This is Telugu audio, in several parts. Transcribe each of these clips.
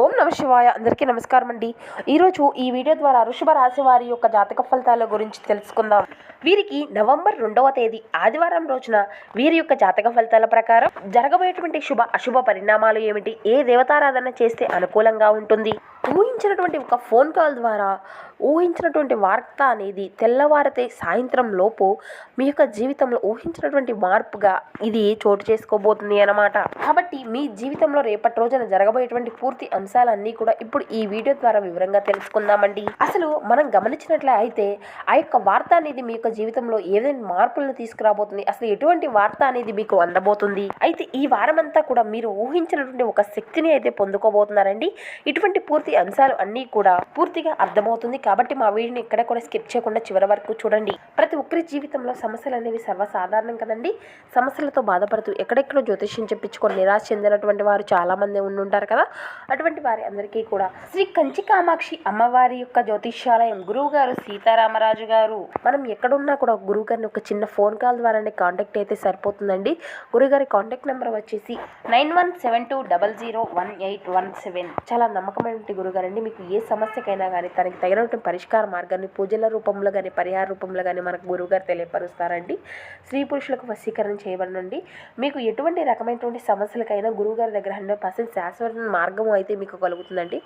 ఓం నమ శివాయ. అందరికీ నమస్కారం అండి. ఈరోజు ఈ వీడియో ద్వారా వృషభ రాశి వారి యొక్క జాతక ఫలితాల గురించి తెలుసుకుందాం. వీరికి నవంబర్ 2వ తేదీ ఆదివారం రోజున వీరి యొక్క జాతక ఫలితాల ప్రకారం జరగబోయేటువంటి శుభ అశుభ పరిణామాలు ఏమిటి, ఏ దేవతారాధన చేస్తే అనుకూలంగా ఉంటుంది, ఊహించినటువంటి ఒక ఫోన్ కాల్ ద్వారా ఊహించినటువంటి వార్త అనేది తెల్లవారితే సాయంత్రం లోపు మీ యొక్క జీవితంలో ఊహించినటువంటి మార్పుగా ఇది చోటు చేసుకోబోతుంది అన్నమాట. కాబట్టి మీ జీవితంలో రేపటి రోజున జరగబోయేటువంటి పూర్తి అంశాలన్నీ కూడా ఇప్పుడు ఈ వీడియో ద్వారా వివరంగా తెలుసుకుందామండి. అసలు మనం గమనించినట్లే అయితే ఆ యొక్క వార్త అనేది మీ యొక్క జీవితంలో ఏదైనా మార్పులను తీసుకురాబోతుంది, అసలు ఎటువంటి వార్త అనేది మీకు అందబోతుంది. అయితే ఈ వారం అంతా కూడా మీరు ఊహించినటువంటి ఒక శక్తిని అయితే పొందుకోబోతున్నారండి. ఇటువంటి పూర్తి అంశాలు అన్నీ కూడా పూర్తిగా అర్థమవుతుంది. కాబట్టి మా వీడియోని ఎక్కడ కూడా స్కిప్ చేయకుండా చివరి వరకు చూడండి. ప్రతి ఒక్కరి జీవితంలో సమస్యలు అనేవి సర్వసాధారణం కదండి. సమస్యలతో బాధపడుతూ ఎక్కడెక్కడో జ్యోతిష్యం చెప్పించుకొని నిరాశ చెందినటువంటి వారు చాలా మంది ఉండుంటారు కదా. అటువంటి వారి అందరికీ కూడా శ్రీ కంచి కామాక్షి అమ్మవారి యొక్క జ్యోతిష్యాలయం గురువు గారు సీతారామరాజు గారు, మనం ఎక్కడున్నా కూడా గురువు గారిని ఒక చిన్న ఫోన్ కాల్ ద్వారానే కాంటాక్ట్ అయితే సరిపోతుందండి. గురుగారి కాంటాక్ట్ నెంబర్ వచ్చేసి 9172001817. చాలా నమ్మకమైనటువంటి గురుగారండి. మీకు ఏ సమస్యకైనా కానీ తనకి తగినటువంటి పరిష్కార మార్గాన్ని పూజల రూపంలో కానీ పరిహార రూపంలో కానీ మనకు గురువుగారు తెలియపరుస్తారండి. స్త్రీ పురుషులకు వశీకరణ చేయబడినండి. మీకు ఎటువంటి రకమైనటువంటి సమస్యలకైనా గురువుగారి దగ్గర 100% శాశ్వత మార్గం అయితే మీకు కలుగుతుందండి.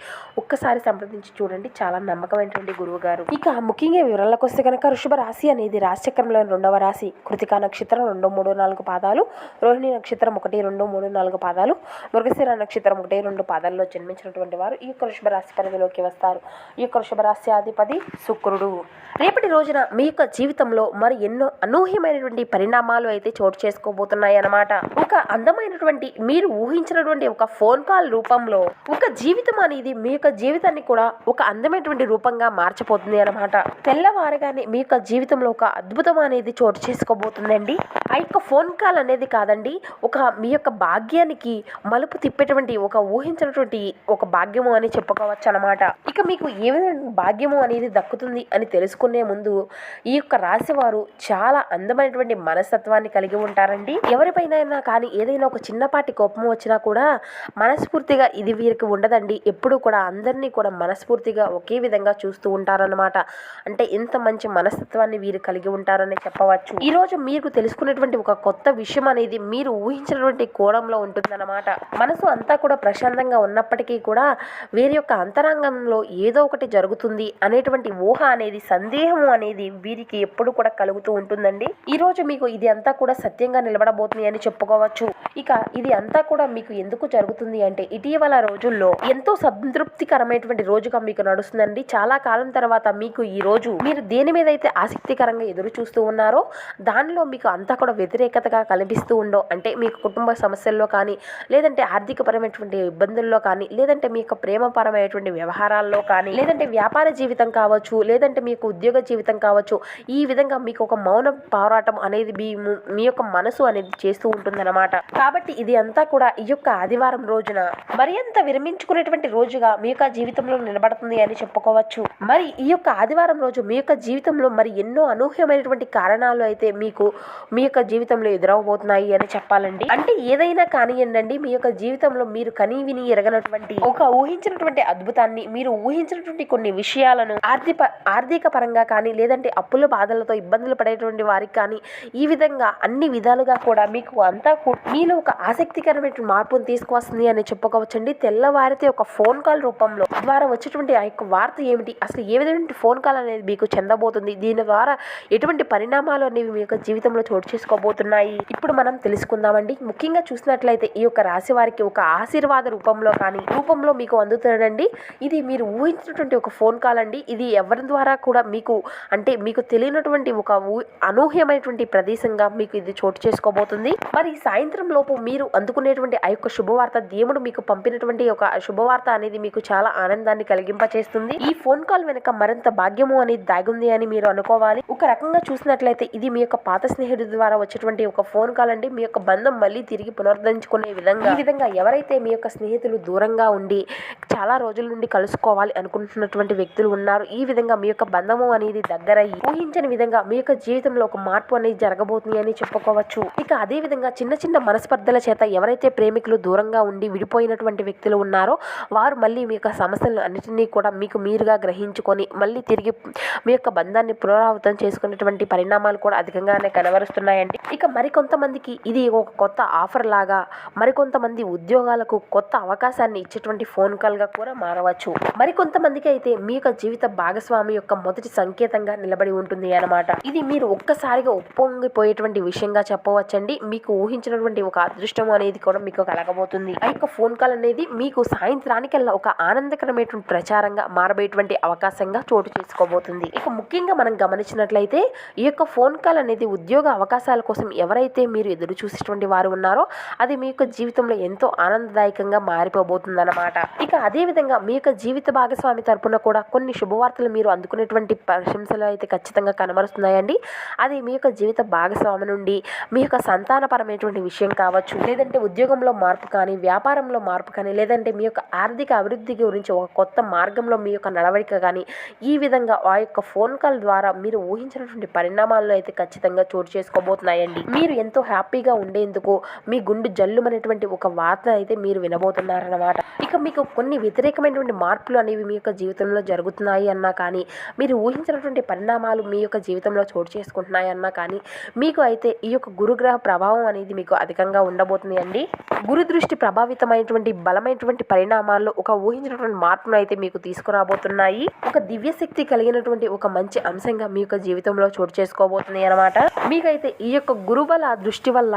ఒక్కసారి సంప్రదించి చూడండి. చాలా నమ్మకమైనటువంటి గురువు గారు. ఇక ముఖ్యంగా వివరాలకు వస్తే కనుక వృషభ రాశి అనేది రాశిచక్రంలోని 2వ రాశి. కృతికా నక్షత్రం 2, 3, 4 పాదాలు, రోహిణి నక్షత్రం 1, 2, 3, 4 పాదాలు, మృగశిర నక్షత్రం 1, 2 పాదాల్లో జన్మించినటువంటి వారు ఈ యొక్క వృషభ రాశి పరిధిలోకి వస్తారు. ఈ యొక్క వృషభ రాశి అధిపతి శుక్రుడు. రేపటి రోజున మీ యొక్క జీవితంలో మరి ఎన్నో అనూహ్యమైనటువంటి పరిణామాలు అయితే చోటు చేసుకోబోతున్నాయి అన్నమాట. ఒక అందమైనటువంటి మీరు ఊహించినటువంటి ఒక ఫోన్ కాల్ రూపంలో ఒక జీవితం అనేది మీ యొక్క జీవితాన్ని కూడా ఒక అందమైనటువంటి రూపంగా మార్చబోతుంది అన్నమాట. తెల్లవారగానే మీ యొక్క జీవితంలో ఒక అద్భుతం అనేది చోటు చేసుకోబోతుందండి. ఆ యొక్క ఫోన్ కాల్ అనేది కాదండి, ఒక మీ యొక్క భాగ్యానికి మలుపు తిప్పేటువంటి ఒక ఊహించినటువంటి ఒక భాగ్యము అని చెప్పుకోవచ్చు అన్నమాట. ఇక మీకు ఏ విధమైన భాగ్యము అనేది దక్కుతుంది అని తెలుసుకునే ముందు ఈ యొక్క రాశి వారు చాలా అందమైనటువంటి మనస్తత్వాన్ని కలిగి ఉంటారండి. ఎవరిపైనైనా కానీ ఏదైనా ఒక చిన్నపాటి కోపం వచ్చినా కూడా మనస్ఫూర్తిగా ఇది వీరికి ఉండదండి. ఎప్పుడు కూడా అందరినీ కూడా మనస్ఫూర్తిగా ఒకే విధంగా చూస్తూ ఉంటారన్నమాట. అంటే ఇంత మంచి మనస్తత్వాన్ని వీరు కలిగి ఉంటారని చెప్పవచ్చు. ఈ రోజు మీకు తెలుసుకునేటువంటి ఒక కొత్త విషయం అనేది మీరు ఊహించినటువంటి కోణంలో ఉంటుందన్నమాట. మనసు అంతా కూడా ప్రశాంతంగా ఉన్నప్పటికీ కూడా వీరి యొక్క అంతరంగంలో ఏదో ఒకటి జరుగుతుంది అనేటువంటి ఊహ అనేది, సందేహం అనేది వీరికి ఎప్పుడు కూడా కలుగుతూ ఉంటుందండి. ఈ రోజు మీకు ఇది అంతా కూడా సత్యంగా నిలబడబోతుంది అని చెప్పుకోవచ్చు. ఇక ఇది అంతా కూడా మీకు ఎందుకు జరుగుతుంది అంటే ఇటీవల రోజుల్లో ఎంతో సంతృప్తికరమైనటువంటి రోజుగా మీకు నడుస్తుందండి. చాలా కాలం తర్వాత మీకు ఈ రోజు మీరు దేని మీద అయితే ఆసక్తికరంగా ఎదురు చూస్తూ ఉన్నారో దానిలో మీకు అంతా కూడా వ్యతిరేకతగా కనిపిస్తూ ఉండో, అంటే మీకు కుటుంబ సమస్యల్లో కానీ, లేదంటే ఆర్థికపరమైనటువంటి ఇబ్బందుల్లో కానీ, లేదంటే మీ యొక్క ప్రేమపరమైనటువంటి వ్యవహారాల్లో కానీ, లేదంటే వ్యాపార జీవితం కావచ్చు, లేదంటే మీకు ఉద్యోగ జీవితం కావచ్చు, ఈ విధంగా మీకు ఒక మౌన పోరాటం అనేది మీ యొక్క మనసు అనేది చేస్తూ ఉంటుందన్నమాట. కాబట్టి ఇది అంతా కూడా ఈ యొక్క ఆదివారం రోజున మరింత విరమించుకునేటువంటి రోజుగా మీ యొక్క జీవితంలో నిలబడుతుంది అని చెప్పుకోవచ్చు. మరి ఈ యొక్క ఆదివారం రోజు మీ యొక్క జీవితంలో మరి ఎన్నో అనూహ్యమైనటువంటి కారణాలు అయితే మీకు మీ యొక్క జీవితంలో ఎదురవబోతున్నాయి అని చెప్పాలండి. అంటే ఏదైనా కానివ్వండి, మీ యొక్క జీవితంలో మీరు కనీ విని ఎరగనటువంటి ఒక ఊహించినటువంటి అద్భుతాన్ని, మీరు ఊహించినటువంటి కొన్ని విషయాలను ఆర్థిక పరంగా కానీ, లేదంటే అప్పుల బాధలతో ఇబ్బందులు పడేటువంటి వారికి కానీ, ఈ విధంగా అన్ని విధాలుగా కూడా మీకు అంతా మీలో ఒక ఆసక్తికరమైన మార్పును తీసుకువస్తుంది అని చెప్పుకోవచ్చండి. తెల్లవారితే ఒక ఫోన్ కాల్ రూపంలో ద్వారా వచ్చేటువంటి ఆ యొక్క వార్త ఏమిటి, అసలు ఏ విధమైన ఫోన్ కాల్ అనేది మీకు చెందబోతుంది, దీని ద్వారా ఎటువంటి పరిణామాలు అనేవి మీ యొక్క జీవితంలో చోటు చేసుకోబోతున్నాయి ఇప్పుడు మనం తెలుసుకుందామండి. ముఖ్యంగా చూసినట్లయితే ఈ యొక్క రాశి వారికి ఒక ఆశీర్వాద రూపంలో మీకు అందుతుందండి. ఇది మీరు ఊహించినటువంటి ఒక ఫోన్ కాల్ అండి. ఇది ఎవరి ద్వారా కూడా మీకు అంటే మీకు తెలియనటువంటి ఒక అనూహ్యమైనటువంటి ప్రదేశంగా మీకు ఇది చోటు చేసుకోబోతుంది. మరి సాయంత్రం లోపు మీరు అందుకునేటువంటి ఆ యొక్క శుభవార్త, దేవుడు మీకు పంపినటువంటి ఒక శుభవార్త అనేది మీకు చాలా ఆనందాన్ని కలిగింపచేస్తుంది. ఈ ఫోన్ కాల్ వెనుక మరింత భాగ్యము అనేది దాగుంది అని మీరు అనుకోవాలి. ఒక రకంగా చూసినట్లయితే ఇది మీ యొక్క పాత స్నేహితుడి ద్వారా వచ్చేటువంటి ఒక ఫోన్ కాల్ అండి. మీ యొక్క బంధం మళ్ళీ తిరిగి పునరుద్ధరించుకునే విధంగా, ఈ విధంగా ఎవరైతే మీ యొక్క స్నేహితులు దూరంగా ఉండి చాలా రోజుల నుండి కలుసుకోవాలి అనుకుంటున్నటువంటి వ్యక్తులు ఉన్నారు. ఈ విధంగా మీ యొక్క బంధము అనేది దగ్గరయ్యి ఊహించని విధంగా మీ యొక్క జీవితంలో ఒక మార్పు అనేది జరగబోతుంది అని చెప్పుకోవచ్చు. ఇక అదే విధంగా చిన్న చిన్న మనస్పర్ధల చేత ఎవరైతే ప్రేమికులు దూరంగా ఉండి విడిపోయినటువంటి వ్యక్తులు ఉన్నారో వారు మళ్ళీ మీ యొక్క సమస్యలను అన్నిటినీ కూడా మీకు మీరుగా గ్రహించుకొని మళ్ళీ తిరిగి మీ యొక్క బంధాన్ని పునరావృతం చేసుకునేటువంటి పరిణామాలు కూడా అధికంగానే కనబరుస్తున్నాయండి. ఇక మరికొంతమందికి ఇది ఒక కొత్త ఆఫర్ లాగా, మరికొంతమంది ఉద్యోగాలకు కొత్త అవకాశాన్ని ఇచ్చేటువంటి ఫోన్ కాల్గా కూడా మారవచ్చు. మరికొంతమందికి అయితే మీ యొక్క జీవిత భాగస్వామి యొక్క మొదటి సంకేతంగా నిలబడి ఉంటుంది అన్నమాట. ఇది మీరు ఒక్కసారిగా ఉప్పొంగిపోయేటువంటి విషయంగా చెప్పవచ్చండి. మీకు ఊహించినటువంటి ఒక అదృష్టం అనేది కూడా మీకు కలగబోతుంది. ఆ యొక్క ఫోన్ కాల్ అనేది మీకు సాయంత్రానికల్లా ఒక ఆనందకరమైనటువంటి ప్రచారంగా మారబోయేటువంటి అవకాశంగా చోటు చేసుకోబోతుంది. ఇక ముఖ్యంగా మనం గమనించినట్లయితే ఈ యొక్క ఫోన్ కాల్ అనేది ఉద్యోగ అవకాశాల కోసం ఎవరైతే మీరు ఎదురు చూసేటువంటి వారు ఉన్నారో అది మీ యొక్క జీవితంలో ఎంతో ఆనందదాయకంగా మారిపోబోతుంది అన్నమాట. ఇక అదే విధంగా మీ యొక్క జీవిత భాగస్వామి తరపున కూడా కొన్ని శుభవార్తలు మీరు అందుకునేటువంటి ప్రశంసలు అయితే ఖచ్చితంగా కనబరుస్తున్నాయండి. అది మీ యొక్క జీవిత భాగస్వామి నుండి మీ యొక్క సంతానపరమైనటువంటి విషయం కావచ్చు, లేదంటే ఉద్యోగంలో మార్పు కానీ, వ్యాపారంలో మార్పు కానీ, లేదంటే మీ యొక్క ఆర్థిక అభివృద్ధి గురించి ఒక కొత్త మార్గంలో మీ యొక్క నడవడిక కానీ, ఈ విధంగా ఆ యొక్క ఫోన్ కాల్ ద్వారా మీరు ఊహించినటువంటి పరిణామాలను అయితే ఖచ్చితంగా చోటు చేసుకోబోతున్నాయండి. మీరు ఎంతో హ్యాపీగా ఉండేందుకు మీ గుండె జల్లుమనేటువంటి ఒక వార్త అయితే మీరు వినబోతున్నారన్నమాట. ఇక మీకు కొన్ని వ్యతిరేకమైనటువంటి మార్పులు అనేవి మీ యొక్క జీవితంలో జరుగుతున్నాయి అన్నా కానీ, మీరు ఊహించినటువంటి పరిణామాలు మీ యొక్క జీవితంలో చోటు చేసుకుంటున్నాయి అన్నా కానీ, మీకు అయితే ఈ యొక్క గురుగ్రహ ప్రభావం అనేది మీకు అధికంగా ఉండబోతుంది అండి. గురు దృష్టి ప్రభావితమైనటువంటి బలమైనటువంటి పరిణామాల్లో ఒక ఊహించినటువంటి మార్పును అయితే మీకు తీసుకురాబోతున్నాయి. ఒక దివ్యశక్తి కలిగినటువంటి ఒక మంచి అంశంగా మీ యొక్క జీవితంలో చోటు చేసుకోబోతుంది అన్నమాట. మీకైతే ఈ యొక్క గురుబల దృష్టి వల్ల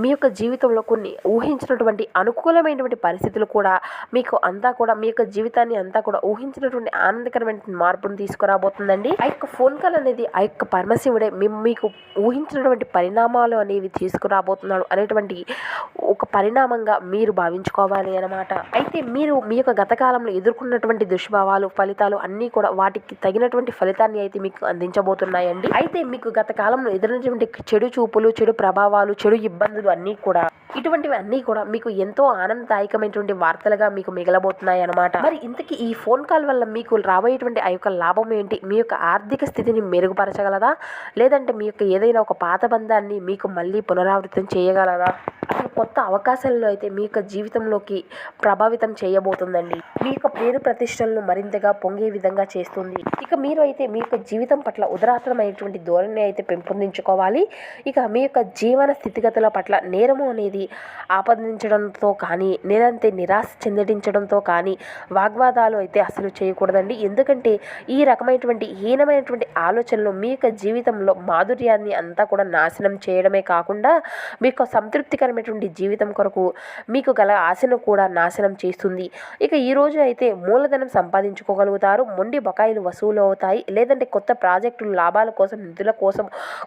మీ యొక్క జీవితంలో కొన్ని ఊహించినటువంటి అనుకూలమైనటువంటి పరిస్థితులు కూడా మీకు అంతా కూడా మీ యొక్క జీవితాన్ని అంతా కూడా ఊహించినటువంటి ఆనందకరమైన మార్పును తీసుకురాబోతుందండి. ఆ యొక్క ఫోన్ కాల్ అనేది ఆ యొక్క పరమశివుడే మీకు ఊహించినటువంటి పరిణామాలు అనేవి తీసుకురాబోతున్నాడు అనేటువంటి ఒక పరిణామంగా మీరు భావించుకోవాలి అన్నమాట. అయితే మీరు మీ యొక్క గతకాలంలో ఎదుర్కొన్నటువంటి దుష్భావాలు, ఫలితాలు అన్నీ కూడా వాటికి తగినటువంటి ఫలితాన్ని అయితే మీకు అందించబోతున్నాయండి. అయితే మీకు గత కాలంలో ఎదురైనటువంటి చెడు చూపులు, చెడు ప్రభావాలు, చెడు ఇబ్బందులు అన్నీ కూడా ఇటువంటివి అన్నీ కూడా మీకు ఎంతో ఆనందదాయకమైనటువంటి వార్తలుగా మీకు మిగలబోతున్నాయి అన్నమాట. మరి ఇంతకీ ఈ ఫోన్ కాల్ వల్ల మీకు రాబోయేటువంటి ఆ యొక్క లాభం ఏంటి? మీ యొక్క ఆర్థిక స్థితిని మెరుగుపరచగలదా, లేదంటే మీ యొక్క ఏదైనా ఒక పాత బంధాన్ని మీకు మళ్ళీ పునరావృతం చేయగలదా? అసలు కొత్త అవకాశాలను అయితే మీ యొక్క జీవితంలోకి ప్రభావితం చేయబోతుందండి. మీ యొక్క పేరు ప్రతిష్టలను మరింతగా పొంగే విధంగా చేస్తుంది. ఇక మీరు అయితే మీ యొక్క జీవితం పట్ల ఉదాత్తమైనటువంటి ధోరణి అయితే పెంపొందించుకోవాలి. ఇక మీ యొక్క జీవన స్థితిగతుల పట్ల నేరము అనేది ఆపాదించడంతో కానీ, లేదంటే నిరాశ చెందించడంతో కానీ వాగ్వాదాలు అయితే అసలు చేయకూడదండి. ఎందుకంటే ఈ రకమైనటువంటి హీనమైనటువంటి ఆలోచనలు మీ యొక్క జీవితంలో మాధుర్యాన్ని అంతా కూడా నాశనం చేయడమే కాకుండా మీ యొక్క సంతృప్తికరమైనటువంటి జీవితం కొరకు మీకు గల ఆశను కూడా నాశనం చేస్తుంది. ఇక ఈరోజు అయితే మూలధనం సంపాదించుకోగలుగుతారు, మొండి బకాయిలు వసూలు అవుతాయి, లేదంటే కొత్త ప్రాజెక్టులు లాభాల కోసం, నిధుల కోసం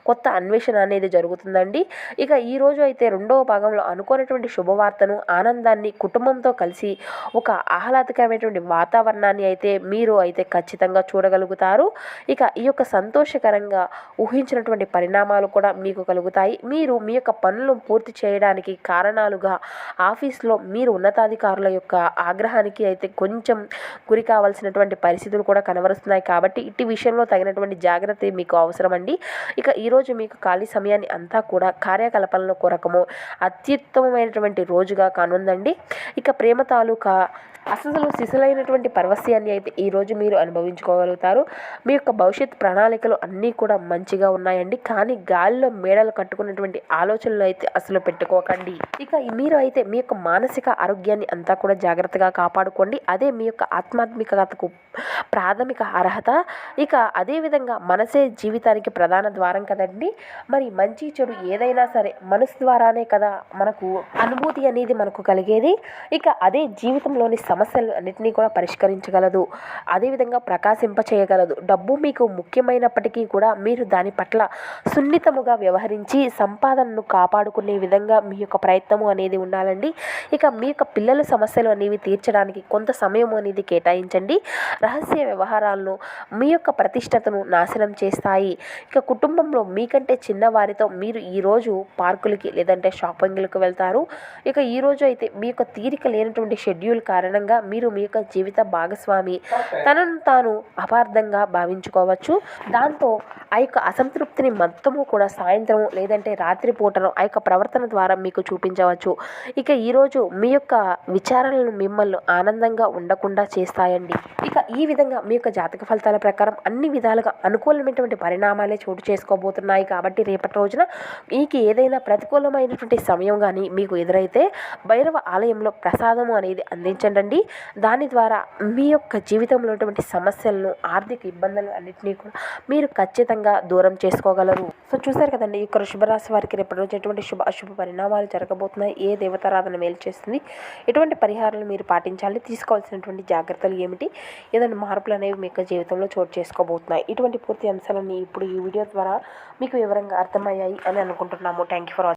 కొత్త అన్వేషణ అనేది జరుగుతుందండి. ఇక ఈరోజు అయితే రెండవ భాగంలో అనుకోనటువంటి శుభవార్తను, ఆనందాన్ని కుటుంబంతో కలిసి ఒక ఆహ్లాదకరమైనటువంటి వాతావరణాన్ని అయితే మీరు అయితే ఖచ్చితంగా చూడగలుగుతారు. ఇక ఈ యొక్క సంతోషకరంగా ఊహించినటువంటి పరిణామాలు కూడా మీకు కలుగుతాయి. మీరు మీ యొక్క పనులను పూర్తి చేయడానికి కారణాలుగా ఆఫీస్లో మీరు ఉన్నతాధికారుల యొక్క ఆగ్రహానికి అయితే కొంచెం గురి కావాల్సినటువంటి పరిస్థితులు కూడా కనబరుస్తున్నాయి. కాబట్టి ఇట్టి విషయంలో తగినటువంటి జాగ్రత్త మీకు అవసరమండి. ఇక ఈరోజు మీకు ఖాళీ సమయాన్ని అంతా కూడా కార్యకలాపాల కొరకము అత్యుత్తమమైనటువంటి రోజుగా కానుందండి. ఇక ప్రేమ తాలూకా అసలు సిసలైనటువంటి పరవశ్యాన్ని అయితే ఈరోజు మీరు అనుభవించుకోగలుగుతారు. మీ యొక్క భవిష్యత్ ప్రణాళికలు అన్నీ కూడా మంచిగా ఉన్నాయండి. కానీ గాలిలో మేడలు కట్టుకున్నటువంటి ఆలోచనలు అయితే అసలు పెట్టుకోకండి. ఇక మీరు అయితే మీ యొక్క మానసిక ఆరోగ్యాన్ని అంతా కూడా జాగ్రత్తగా కాపాడుకోండి. అదే మీ యొక్క ఆధ్యాత్మికతకు ప్రాథమిక అర్హత. ఇక అదేవిధంగా మనసే జీవితానికి ప్రధాన ద్వారం కదండి. మరి మంచి చెడు ఏదైనా సరే మనసు ద్వారానే కదా మనకు అనుభూతి అనేది మనకు కలిగేది. ఇక అదే జీవితంలోని సమస్యలు అన్నింటినీ కూడా పరిష్కరించగలదు, అదేవిధంగా ప్రకాశింప చేయగలదు. డబ్బు మీకు ముఖ్యమైనప్పటికీ కూడా మీరు దాని పట్ల సున్నితముగా వ్యవహరించి సంపాదనను కాపాడుకునే విధంగా మీ యొక్క ప్రయత్నము అనేది ఉండాలండి. ఇక మీ యొక్క పిల్లల సమస్యలు అనేవి తీర్చడానికి కొంత సమయం అనేది కేటాయించండి. రహస్య వ్యవహారాలను మీ యొక్క ప్రతిష్టతను నాశనం చేస్తాయి. ఇక కుటుంబంలో మీకంటే చిన్నవారితో మీరు ఈరోజు పార్కులకి లేదంటే షాపింగ్లకి మార్గాలకు వెళ్తారు. ఇక ఈరోజు అయితే మీ యొక్క తీరిక లేనటువంటి షెడ్యూల్ కారణంగా మీరు మీ యొక్క జీవిత భాగస్వామి తనను తాను అపార్థంగా భావించుకోవచ్చు. దాంతో ఆ యొక్క అసంతృప్తిని మొత్తము కూడా సాయంత్రం లేదంటే రాత్రి పూటను ఆ యొక్క ప్రవర్తన ద్వారా మీకు చూపించవచ్చు. ఇక ఈరోజు మీ యొక్క విచారణలు మిమ్మల్ని ఆనందంగా ఉండకుండా చేస్తాయండి. ఇక ఈ విధంగా మీ యొక్క జాతక ఫలితాల ప్రకారం అన్ని విధాలుగా అనుకూలమైనటువంటి పరిణామాలే చోటు చేసుకోబోతున్నాయి. కాబట్టి రేపటి రోజున మీకు ఏదైనా ప్రతికూలమైనటువంటి సమయం కానీ మీకు ఎదురైతే భైరవ ఆలయంలో ప్రసాదము అనేది అందించండి. దాని ద్వారా మీ యొక్క జీవితంలో ఉన్నటువంటి సమస్యలను, ఆర్థిక ఇబ్బందులు అన్నింటినీ కూడా మీరు ఖచ్చితంగా దూరం చేసుకోగలరు. సో చూసారు కదండి, ఈ యొక్క వృషభరాశి వారికి రేపటి రోజు ఎటువంటి శుభ అశుభ పరిణామాలు జరగబోతున్నాయి, ఏ దేవతారాధన మేలు చేస్తుంది, ఎటువంటి పరిహారాలు మీరు పాటించాలి, తీసుకోవాల్సినటువంటి జాగ్రత్తలు ఏమిటి, ఏదైనా మార్పులు అనేవి మీ యొక్క జీవితంలో చోటు చేసుకోబోతున్నాయి. ఇటువంటి పూర్తి అంశాలన్నీ ఇప్పుడు ఈ వీడియో ద్వారా మీకు వివరంగా అర్థమయ్యాయి అని అనుకుంటున్నాము. Thank you for watching.